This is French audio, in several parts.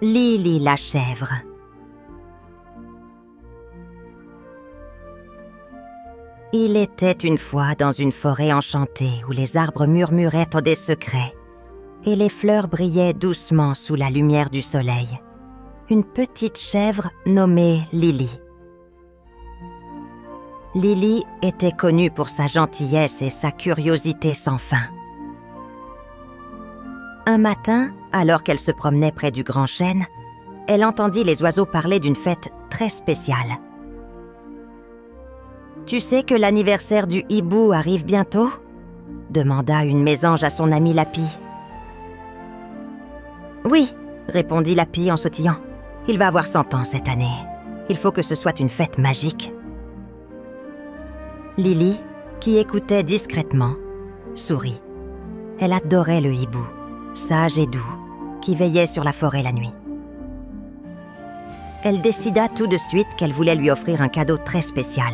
Lily la chèvre. Il était une fois dans une forêt enchantée où les arbres murmuraient des secrets et les fleurs brillaient doucement sous la lumière du soleil. Une petite chèvre nommée Lily. Lily était connue pour sa gentillesse et sa curiosité sans fin. Un matin, alors qu'elle se promenait près du grand chêne, elle entendit les oiseaux parler d'une fête très spéciale. « Tu sais que l'anniversaire du hibou arrive bientôt ?» demanda une mésange à son ami Lapi. « Oui, » répondit Lapi en sautillant. « Il va avoir 100 ans cette année. Il faut que ce soit une fête magique. » Lily, qui écoutait discrètement, sourit. Elle adorait le hibou, sage et doux, qui veillait sur la forêt la nuit. Elle décida tout de suite qu'elle voulait lui offrir un cadeau très spécial.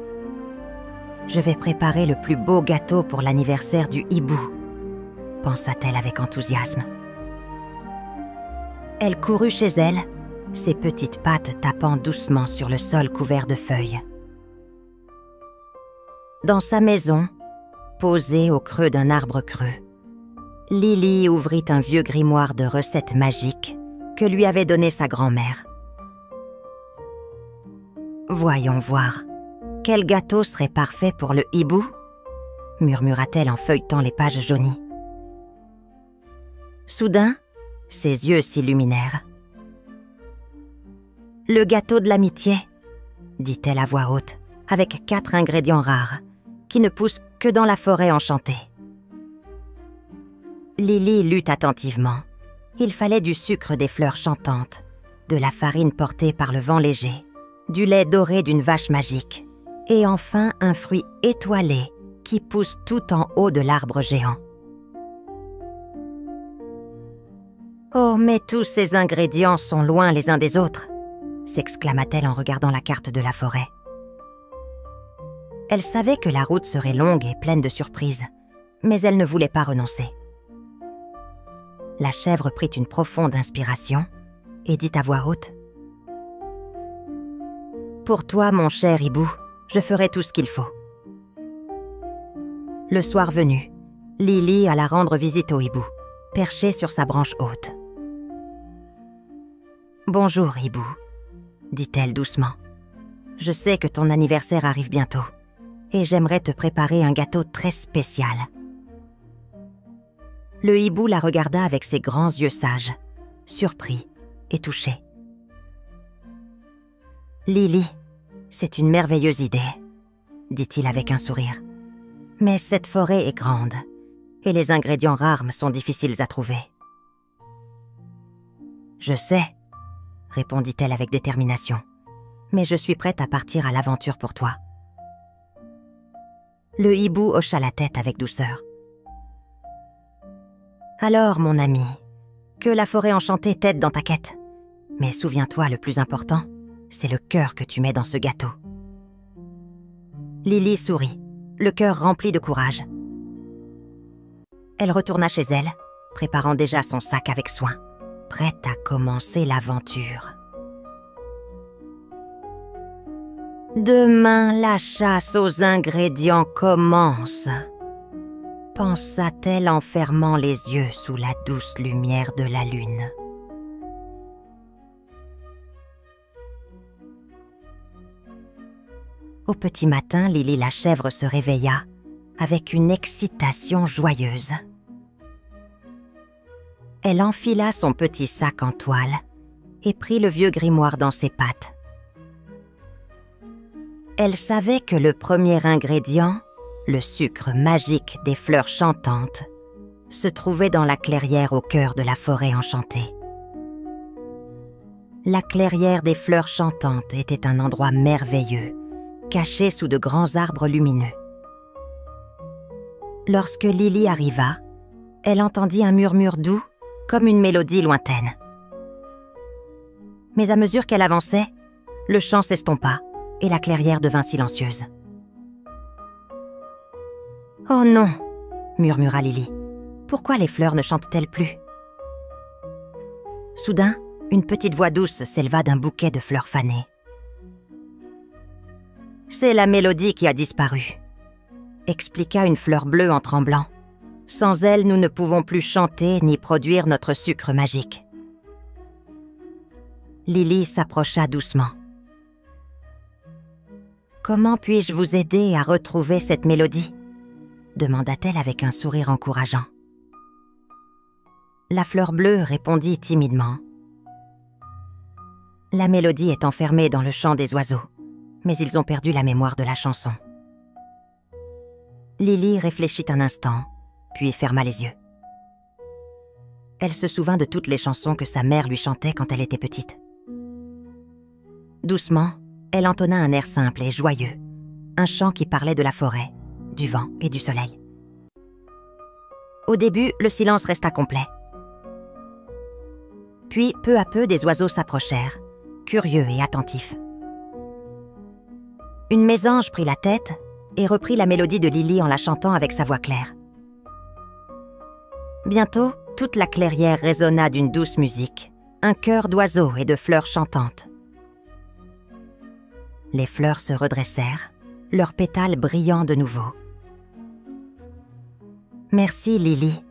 « Je vais préparer le plus beau gâteau pour l'anniversaire du hibou », pensa-t-elle avec enthousiasme. Elle courut chez elle, ses petites pattes tapant doucement sur le sol couvert de feuilles. Dans sa maison, posée au creux d'un arbre creux, Lily ouvrit un vieux grimoire de recettes magiques que lui avait donné sa grand-mère. « Voyons voir, quel gâteau serait parfait pour le hibou ?» murmura-t-elle en feuilletant les pages jaunies. Soudain, ses yeux s'illuminèrent. « Le gâteau de l'amitié » dit-elle à voix haute, avec 4 ingrédients rares, qui ne poussent que dans la forêt enchantée. Lily lut attentivement. Il fallait du sucre des fleurs chantantes, de la farine portée par le vent léger, du lait doré d'une vache magique, et enfin un fruit étoilé qui pousse tout en haut de l'arbre géant. « Oh, mais tous ces ingrédients sont loin les uns des autres !» s'exclama-t-elle en regardant la carte de la forêt. Elle savait que la route serait longue et pleine de surprises, mais elle ne voulait pas renoncer. La chèvre prit une profonde inspiration et dit à voix haute : « Pour toi, mon cher hibou, je ferai tout ce qu'il faut. » Le soir venu, Lily alla rendre visite au hibou, perché sur sa branche haute. « Bonjour, hibou, » dit-elle doucement. « Je sais que ton anniversaire arrive bientôt et j'aimerais te préparer un gâteau très spécial. » Le hibou la regarda avec ses grands yeux sages, surpris et touché. « Lily, c'est une merveilleuse idée, » dit-il avec un sourire. « Mais cette forêt est grande et les ingrédients rares me sont difficiles à trouver. »« Je sais, » répondit-elle avec détermination, « mais je suis prête à partir à l'aventure pour toi. » Le hibou hocha la tête avec douceur. « Alors, mon ami, que la forêt enchantée t'aide dans ta quête. Mais souviens-toi, le plus important, c'est le cœur que tu mets dans ce gâteau. » Lily sourit, le cœur rempli de courage. Elle retourna chez elle, préparant déjà son sac avec soin, prête à commencer l'aventure. Demain, la chasse aux ingrédients commence, pensa-t-elle en fermant les yeux sous la douce lumière de la lune. Au petit matin, Lily la chèvre se réveilla avec une excitation joyeuse. Elle enfila son petit sac en toile et prit le vieux grimoire dans ses pattes. Elle savait que le premier ingrédient, le sucre magique des fleurs chantantes, se trouvait dans la clairière au cœur de la forêt enchantée. La clairière des fleurs chantantes était un endroit merveilleux, caché sous de grands arbres lumineux. Lorsque Lily arriva, elle entendit un murmure doux, comme une mélodie lointaine. Mais à mesure qu'elle avançait, le chant s'estompa et la clairière devint silencieuse. « Oh non !» murmura Lily. « Pourquoi les fleurs ne chantent-elles plus ?» Soudain, une petite voix douce s'éleva d'un bouquet de fleurs fanées. « C'est la mélodie qui a disparu », expliqua une fleur bleue en tremblant. « Sans elle, nous ne pouvons plus chanter ni produire notre sucre magique. » Lily s'approcha doucement. « Comment puis-je vous aider à retrouver cette mélodie ?» demanda-t-elle avec un sourire encourageant. La fleur bleue répondit timidement. « La mélodie est enfermée dans le chant des oiseaux, mais ils ont perdu la mémoire de la chanson. » Lily réfléchit un instant, puis ferma les yeux. Elle se souvint de toutes les chansons que sa mère lui chantait quand elle était petite. Doucement, elle entonna un air simple et joyeux, un chant qui parlait de la forêt, du vent et du soleil. Au début, le silence resta complet. Puis, peu à peu, des oiseaux s'approchèrent, curieux et attentifs. Une mésange prit la tête et reprit la mélodie de Lily en la chantant avec sa voix claire. Bientôt, toute la clairière résonna d'une douce musique, un chœur d'oiseaux et de fleurs chantantes. Les fleurs se redressèrent, leurs pétales brillant de nouveau. « Merci, Lily !»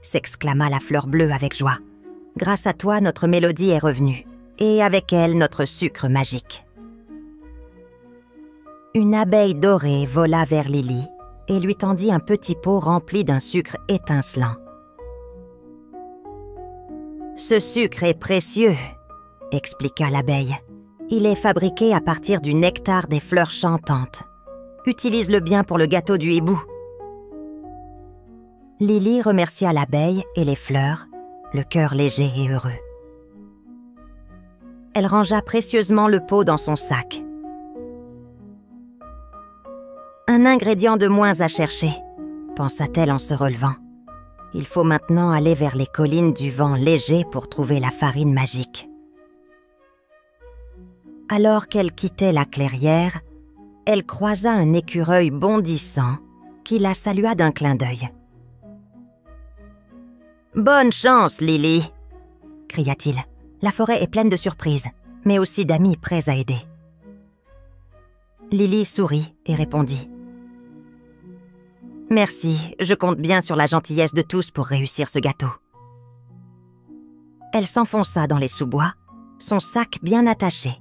s'exclama la fleur bleue avec joie. « Grâce à toi, notre mélodie est revenue, et avec elle, notre sucre magique. » Une abeille dorée vola vers Lily et lui tendit un petit pot rempli d'un sucre étincelant. « Ce sucre est précieux !» expliqua l'abeille. « Il est fabriqué à partir du nectar des fleurs chantantes. Utilise-le bien pour le gâteau du hibou. » Lily remercia l'abeille et les fleurs, le cœur léger et heureux. Elle rangea précieusement le pot dans son sac. « Un ingrédient de moins à chercher », pensa-t-elle en se relevant. « Il faut maintenant aller vers les collines du vent léger pour trouver la farine magique. » Alors qu'elle quittait la clairière, elle croisa un écureuil bondissant qui la salua d'un clin d'œil. « Bonne chance, Lily !» cria-t-il. « La forêt est pleine de surprises, mais aussi d'amis prêts à aider. » Lily sourit et répondit. « Merci, je compte bien sur la gentillesse de tous pour réussir ce gâteau. » Elle s'enfonça dans les sous-bois, son sac bien attaché,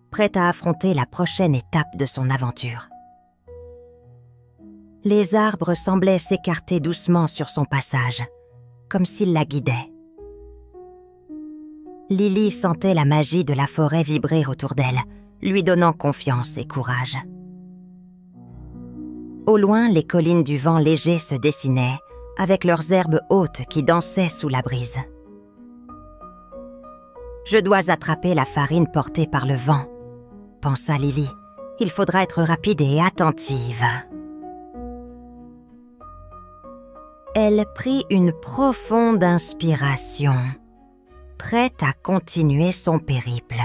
prête à affronter la prochaine étape de son aventure. Les arbres semblaient s'écarter doucement sur son passage, comme s'ils la guidaient. Lily sentait la magie de la forêt vibrer autour d'elle, lui donnant confiance et courage. Au loin, les collines du vent léger se dessinaient, avec leurs herbes hautes qui dansaient sous la brise. « Je dois attraper la farine portée par le vent », pensa Lily. « Il faudra être rapide et attentive. » Elle prit une profonde inspiration, prête à continuer son périple.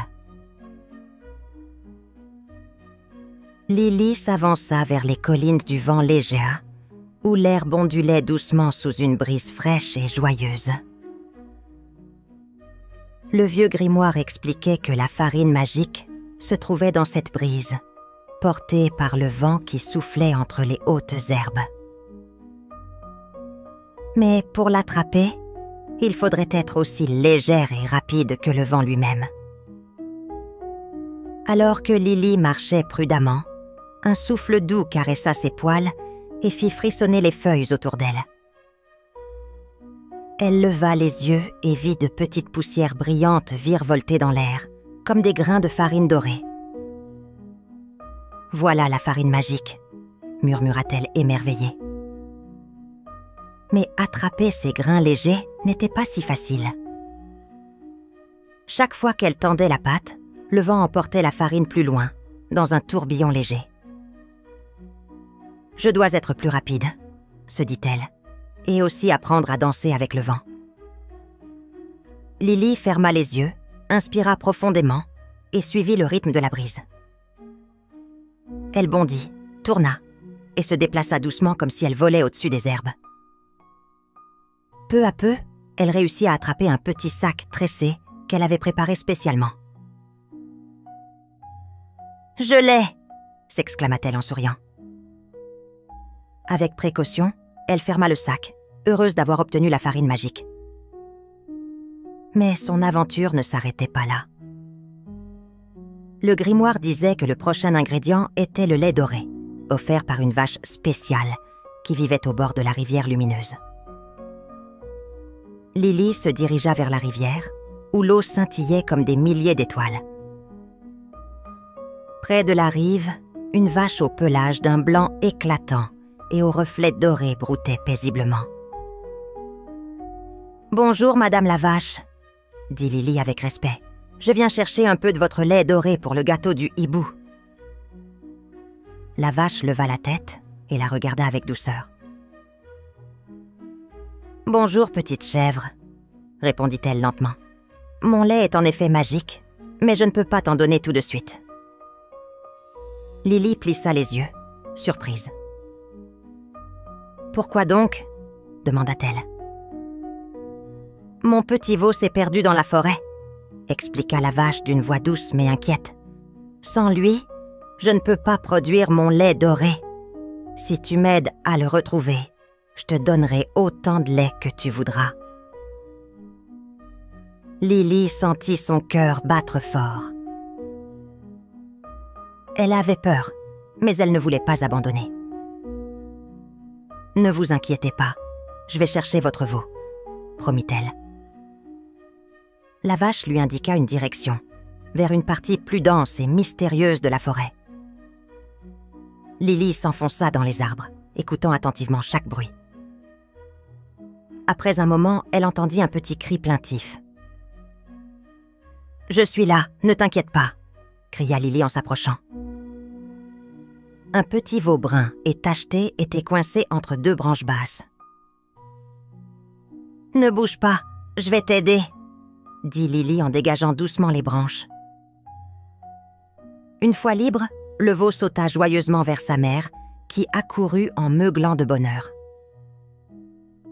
Lily s'avança vers les collines du vent léger, où l'herbe ondulait doucement sous une brise fraîche et joyeuse. Le vieux grimoire expliquait que la farine magique se trouvait dans cette brise, portée par le vent qui soufflait entre les hautes herbes. Mais pour l'attraper, il faudrait être aussi légère et rapide que le vent lui-même. Alors que Lily marchait prudemment, un souffle doux caressa ses poils et fit frissonner les feuilles autour d'elle. Elle leva les yeux et vit de petites poussières brillantes virevolter dans l'air, comme des grains de farine dorée. « Voilà la farine magique », murmura-t-elle émerveillée. Mais attraper ces grains légers n'était pas si facile. Chaque fois qu'elle tendait la patte, le vent emportait la farine plus loin, dans un tourbillon léger. « Je dois être plus rapide », se dit-elle, et aussi apprendre à danser avec le vent. Lily ferma les yeux, inspira profondément et suivit le rythme de la brise. Elle bondit, tourna et se déplaça doucement comme si elle volait au-dessus des herbes. Peu à peu, elle réussit à attraper un petit sac tressé qu'elle avait préparé spécialement. « Je l'ai !» s'exclama-t-elle en souriant. Avec précaution, elle ferma le sac, heureuse d'avoir obtenu la farine magique. Mais son aventure ne s'arrêtait pas là. Le grimoire disait que le prochain ingrédient était le lait doré, offert par une vache spéciale qui vivait au bord de la rivière lumineuse. Lily se dirigea vers la rivière, où l'eau scintillait comme des milliers d'étoiles. Près de la rive, une vache au pelage d'un blanc éclatant et aux reflets dorés broutait paisiblement. « Bonjour, Madame la vache », dit Lily avec respect. « Je viens chercher un peu de votre lait doré pour le gâteau du hibou. » La vache leva la tête et la regarda avec douceur. « Bonjour, petite chèvre », répondit-elle lentement. « Mon lait est en effet magique, mais je ne peux pas t'en donner tout de suite. » Lily plissa les yeux, surprise. « Pourquoi donc ?» demanda-t-elle. « Mon petit veau s'est perdu dans la forêt », expliqua la vache d'une voix douce mais inquiète. « Sans lui, je ne peux pas produire mon lait doré. Si tu m'aides à le retrouver, je te donnerai autant de lait que tu voudras. » Lily sentit son cœur battre fort. Elle avait peur, mais elle ne voulait pas abandonner. « Ne vous inquiétez pas, je vais chercher votre veau, » promit-elle. La vache lui indiqua une direction, vers une partie plus dense et mystérieuse de la forêt. Lily s'enfonça dans les arbres, écoutant attentivement chaque bruit. Après un moment, elle entendit un petit cri plaintif. « Je suis là, ne t'inquiète pas !» cria Lily en s'approchant. Un petit veau brun et tacheté était coincé entre deux branches basses. « Ne bouge pas, je vais t'aider !» dit Lily en dégageant doucement les branches. Une fois libre, le veau sauta joyeusement vers sa mère, qui accourut en meuglant de bonheur.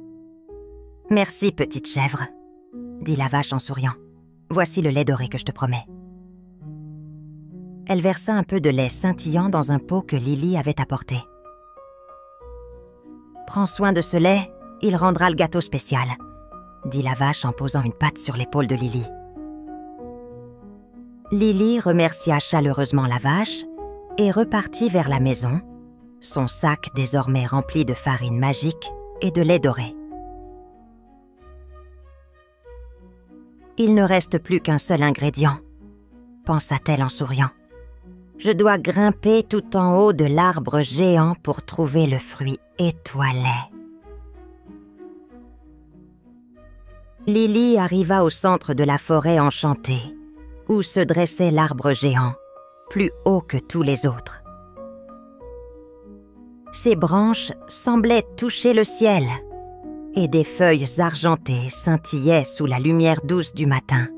« Merci, petite chèvre, » dit la vache en souriant. « Voici le lait doré que je te promets. » Elle versa un peu de lait scintillant dans un pot que Lily avait apporté. « Prends soin de ce lait, il rendra le gâteau spécial, » dit la vache en posant une patte sur l'épaule de Lily. Lily remercia chaleureusement la vache et repartit vers la maison, son sac désormais rempli de farine magique et de lait doré. « Il ne reste plus qu'un seul ingrédient, » pensa-t-elle en souriant. « Je dois grimper tout en haut de l'arbre géant pour trouver le fruit étoilé. » Lily arriva au centre de la forêt enchantée, où se dressait l'arbre géant, plus haut que tous les autres. Ses branches semblaient toucher le ciel, et des feuilles argentées scintillaient sous la lumière douce du matin.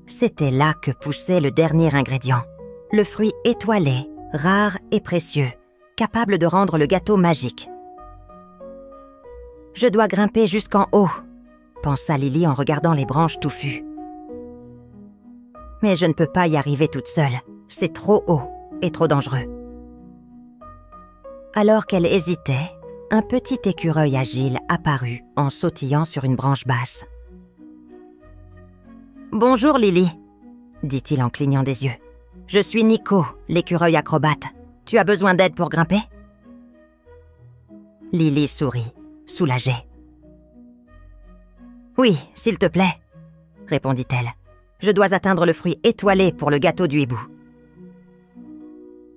C'était là que poussait le dernier ingrédient, le fruit étoilé, rare et précieux, capable de rendre le gâteau magique. « Je dois grimper jusqu'en haut », pensa Lily en regardant les branches touffues. « Mais je ne peux pas y arriver toute seule, c'est trop haut et trop dangereux. » Alors qu'elle hésitait, un petit écureuil agile apparut en sautillant sur une branche basse. « Bonjour Lily, » dit-il en clignant des yeux. « Je suis Nico, l'écureuil acrobate. Tu as besoin d'aide pour grimper ?» Lily sourit, soulagée. « Oui, s'il te plaît, » répondit-elle. « Je dois atteindre le fruit étoilé pour le gâteau du hibou. »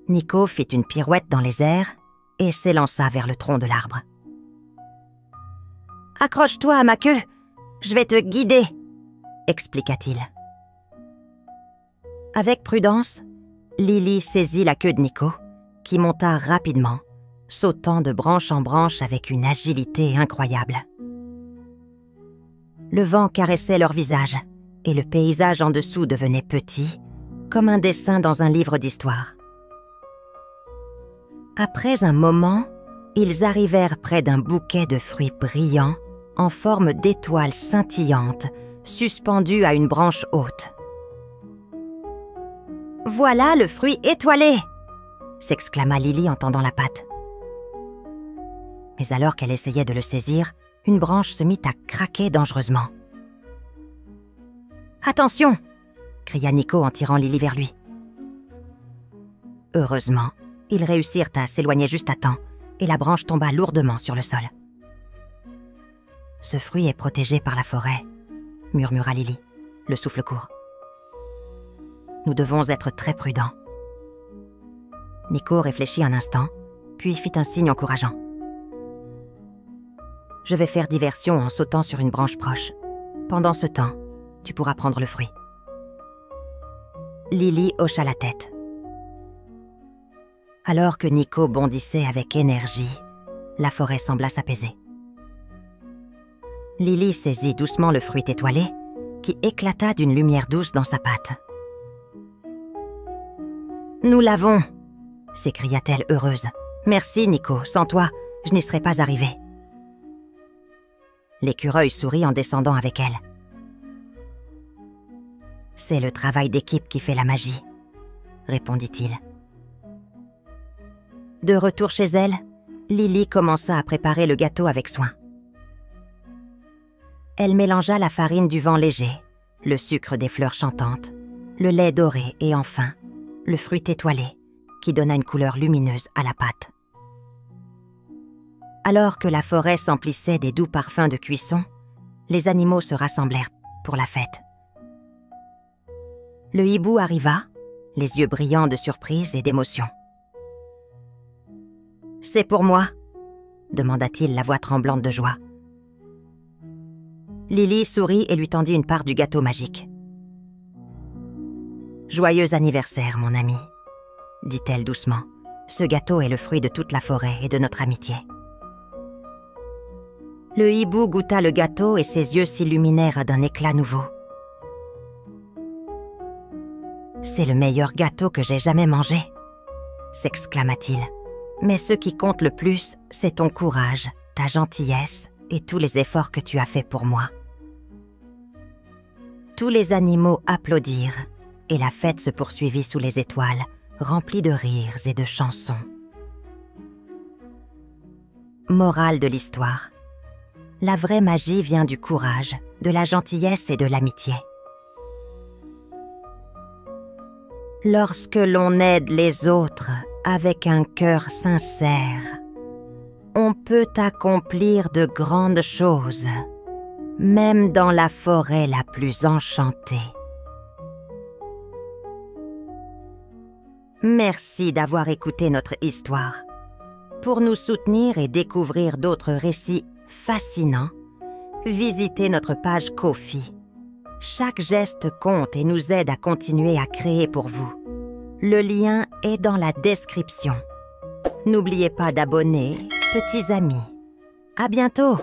Nico fit une pirouette dans les airs et s'élança vers le tronc de l'arbre. « Accroche-toi à ma queue, je vais te guider !» expliqua-t-il. Avec prudence, Lily saisit la queue de Nico, qui monta rapidement, sautant de branche en branche avec une agilité incroyable. Le vent caressait leur visage, et le paysage en dessous devenait petit, comme un dessin dans un livre d'histoire. Après un moment, ils arrivèrent près d'un bouquet de fruits brillants en forme d'étoiles scintillantes suspendu à une branche haute. « Voilà le fruit étoilé !» s'exclama Lily en tendant la patte. Mais alors qu'elle essayait de le saisir, une branche se mit à craquer dangereusement. « Attention !» cria Nico en tirant Lily vers lui. Heureusement, ils réussirent à s'éloigner juste à temps et la branche tomba lourdement sur le sol. « Ce fruit est protégé par la forêt, » murmura Lily, le souffle court. « Nous devons être très prudents. » Nico réfléchit un instant, puis fit un signe encourageant. « Je vais faire diversion en sautant sur une branche proche. Pendant ce temps, tu pourras prendre le fruit. » Lily hocha la tête. Alors que Nico bondissait avec énergie, la forêt sembla s'apaiser. Lily saisit doucement le fruit étoilé, qui éclata d'une lumière douce dans sa patte. « Nous l'avons !» s'écria-t-elle heureuse. « Merci, Nico. Sans toi, je n'y serais pas arrivée. » L'écureuil sourit en descendant avec elle. « C'est le travail d'équipe qui fait la magie, » répondit-il. De retour chez elle, Lily commença à préparer le gâteau avec soin. Elle mélangea la farine du vent léger, le sucre des fleurs chantantes, le lait doré et enfin, le fruit étoilé, qui donna une couleur lumineuse à la pâte. Alors que la forêt s'emplissait des doux parfums de cuisson, les animaux se rassemblèrent pour la fête. Le hibou arriva, les yeux brillants de surprise et d'émotion. « C'est pour moi ?» demanda-t-il, la voix tremblante de joie. Lily sourit et lui tendit une part du gâteau magique. « Joyeux anniversaire, mon ami !» dit-elle doucement. « Ce gâteau est le fruit de toute la forêt et de notre amitié. » Le hibou goûta le gâteau et ses yeux s'illuminèrent d'un éclat nouveau. « C'est le meilleur gâteau que j'ai jamais mangé !» s'exclama-t-il. « Mais ce qui compte le plus, c'est ton courage, ta gentillesse et tous les efforts que tu as faits pour moi. » Tous les animaux applaudirent et la fête se poursuivit sous les étoiles, remplie de rires et de chansons. Morale de l'histoire. La vraie magie vient du courage, de la gentillesse et de l'amitié. Lorsque l'on aide les autres avec un cœur sincère, on peut accomplir de grandes choses, même dans la forêt la plus enchantée. Merci d'avoir écouté notre histoire. Pour nous soutenir et découvrir d'autres récits fascinants, visitez notre page Ko-fi. Chaque geste compte et nous aide à continuer à créer pour vous. Le lien est dans la description. N'oubliez pas d'abonner, petits amis. À bientôt!